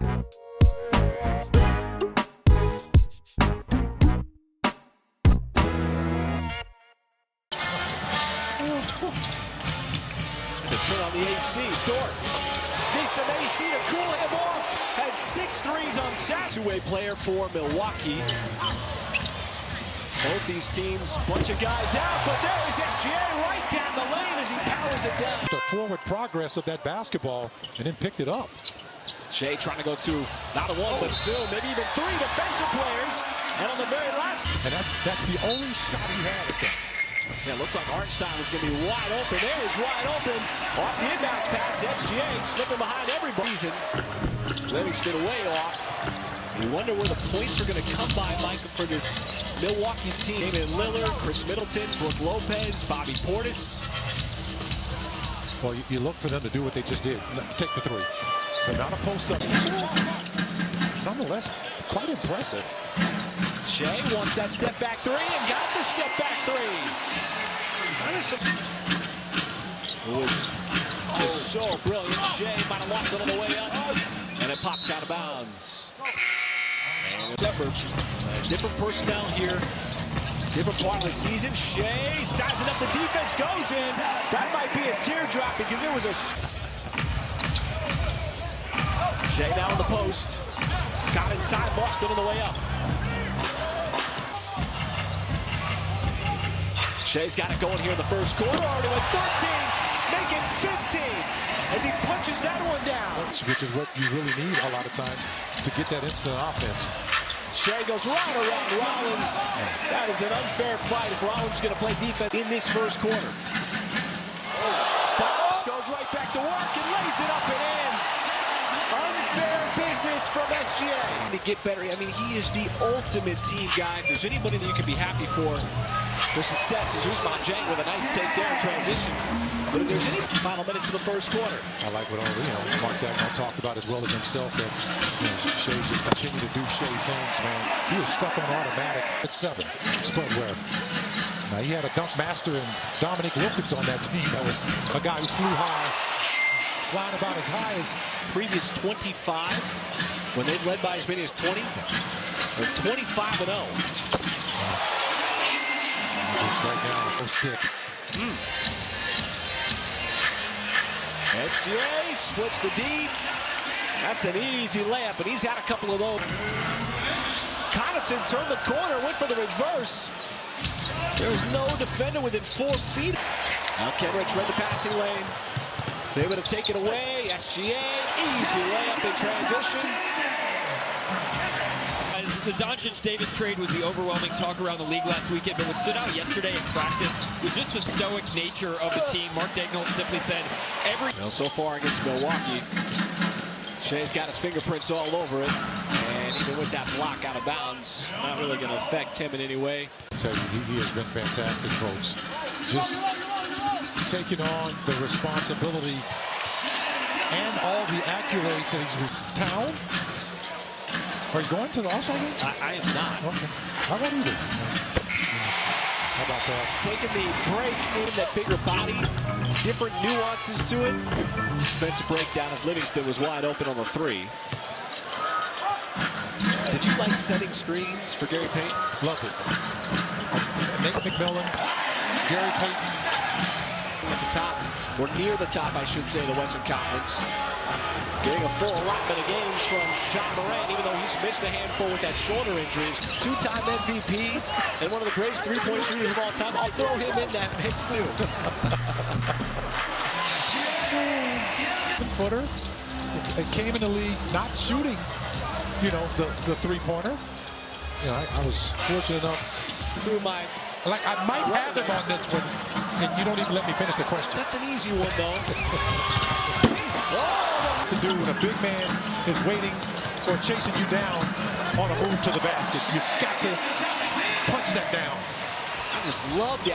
To turn on the AC, Dort needs some AC to cool him off. Had 6 threes on Saturday. Two-way player for Milwaukee. Both these teams, bunch of guys out, but there is SGA right down the lane as he powers it down. The forward progress of that basketball and then picked it up. Shai trying to go to not a 1 but 2, maybe even 3 defensive players. And on the very last, and that's the only shot he had at that. Yeah, looked like Arnstein was going to be wide open. There he's wide open. Off the inbounds pass, SGA slipping behind everybody. Livingston way off. You wonder where the points are going to come by, Mike, for this Milwaukee team. Damian Lillard, Chris Middleton, Brook Lopez, Bobby Portis. Well, you look for them to do what they just did. Take the 3. They're not a post-up. Nonetheless, quite impressive. Shai wants that step-back 3 and got the step-back 3. It was just so brilliant. Shai might have walked it on the way up, and it pops out of bounds. And different personnel here, different part of the season. Shai sizing up the defense, goes in. That might be a teardrop because it was a... Shai down on the post. Got inside, lost it on the way up. Shai's got it going here in the first quarter. Already with 13, making 15 as he punches that one down. Which is what you really need a lot of times to get that instant offense. Shai goes right around Rollins. That is an unfair fight if Rollins is going to play defense in this first quarter. Stops, goes right back to work and lays it up and in. Unfair business from SGA. To get better, I mean, he is the ultimate team guy. If there's anybody that you can be happy for success, is Ousmane Dieng with a nice take there in transition. But if there's any final minutes of the first quarter. I like what Mark Dagnall talked about as well as himself, that Shai's just continue to do Shai things, man. He was stuck on automatic at 7. Spread where. Now he had a dunk master and Dominic Wilkins on that team. That was a guy who flew high. Flying about as high as previous 25 when they've led by as many as 20. They're 25-0. Right now, no stick. SGA splits the D. That's an easy layup, and he's had a couple of those. Connaughton turned the corner, went for the reverse. There's no defender within 4 feet. Now Kenrich read the passing lane. They're able to take it away. SGA, easy layup in transition. The Doncic-Davis trade was the overwhelming talk around the league last weekend, but what stood out yesterday in practice was just the stoic nature of the team. Mark Dagnall simply said so far against Milwaukee, Shai's got his fingerprints all over it, and even with that block out of bounds, not really going to affect him in any way. I tell you, he has been fantastic, folks. Just taking on the responsibility and all the accolades that he's with town. Are you going to the All-Star game? I am not. Okay. How about you? How about that? Taking the break in that bigger body, different nuances to it. Defensive breakdown as Livingston was wide open on the 3. Did you like setting screens for Gary Payton? Loved it. Nate McMillan, Gary Payton. At the top, or near the top, I should say, of the Western Conference. Getting a full allotment of games from John Morant, even though he's missed a handful with that shoulder injuries. 2-time MVP and one of the greatest three-point shooters of all time. I'll throw him in that mix, too. Footer. It came in the league not shooting, the three-pointer. I was fortunate enough. Through my... Like, I might have him on this one, and you don't even let me finish the question. That's an easy one, though. To do when a big man is waiting or chasing you down on a move to the basket. You've got to punch that down. I just love the